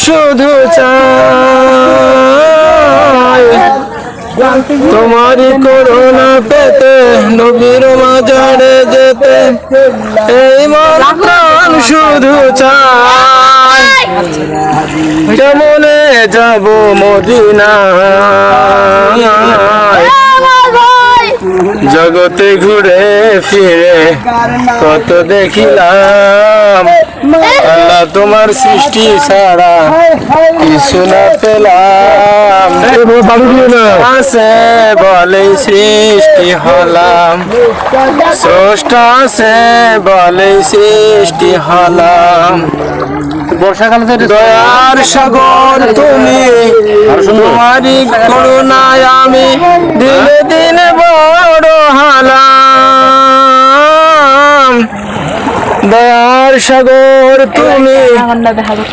শুধু চাই তোমারই করুণা পেতে নবীর মাজারে যেতে এই মন প্রাণ শুধু চাই কেমনে যাব মদিনায় জগতে ঘুরে ফিরে কত দেখিলাম আল্লাহ তোমার সৃষ্টি ছাড়া কিছু না পেলাম আছে বলে সৃষ্টি হলাম স্রষ্টা আছে বলে সৃষ্টি হলাম বর্ষাকালে দয়ার সাগর তুমি তোমারই করুণায় আমি দিনে দিনে বড় হলাম দয়ার সাগর তুমি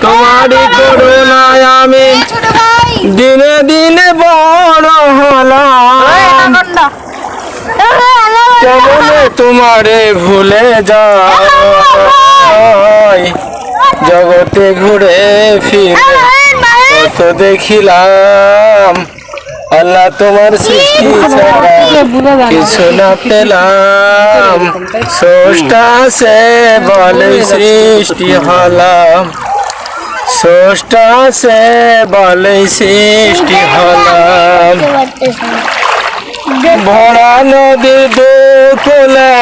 তোমারই করুণায় আমি দিনে দিনে বড় হলাম কেমনে তোমারে ভুলে যাই জগতে ঘুরে ফিরে কত দেখিলাম আল্লাহ তোমার সৃষ্টি ছাড়া কিছু না পেলাম স্রষ্টা সে বলে সৃষ্টি হলাম স্রষ্টা সে বলে সৃষ্টি হলাম ভরা নদীর দুকুলে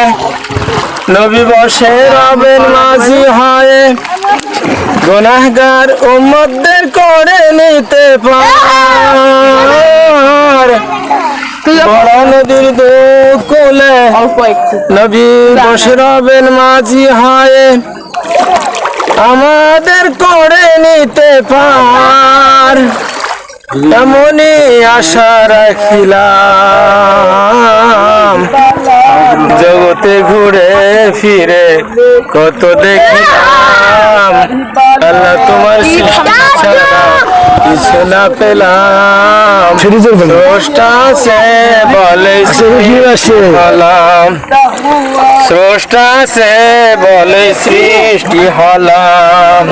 নবী বসে রবেন মাঝি হয়ে গুনাহগার উম্মতদের করে নিতে পার বড় নদীর দুকুলে নবী বসে রবেন মাঝি হয়ে আমাদের করে নিতে পার এমনই আশা রাখিলাম জগতে ঘুরে ফিরে কত দেখিলাম আল্লাহ তোমার সৃষ্টি ছাড়া কিছু না পেলাম স্রষ্টা সে বলে সৃষ্টি হলাম স্রষ্টা সে বলে সৃষ্টি হলাম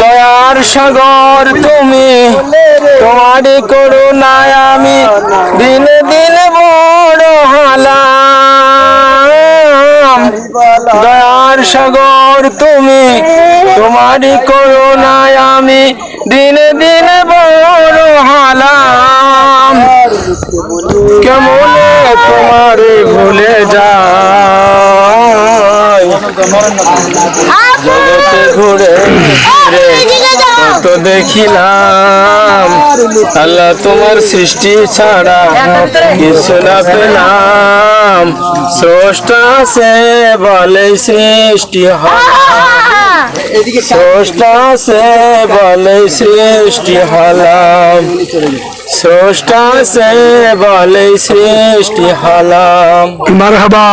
দয়ার সাগর তুমি তোমারই করুণায় আমি দিনে দিনে বড় হলাম দয়ার সাগর তুমি তোমারই করুণায় আমি দিনে দিনে বড় হলাম কেমনে তোমারে ভুলে যাই জগতে ঘুরে কত দেখিলাম আল্লাহ তোমার সৃষ্টি ছাড়া কিছু না পেলাম স্রষ্টা সে বলে সৃষ্টি হলাম স্রষ্টা সে বলে সৃষ্টি হলাম স্রষ্টা সে বলে সৃষ্টি হলাম মারহাবা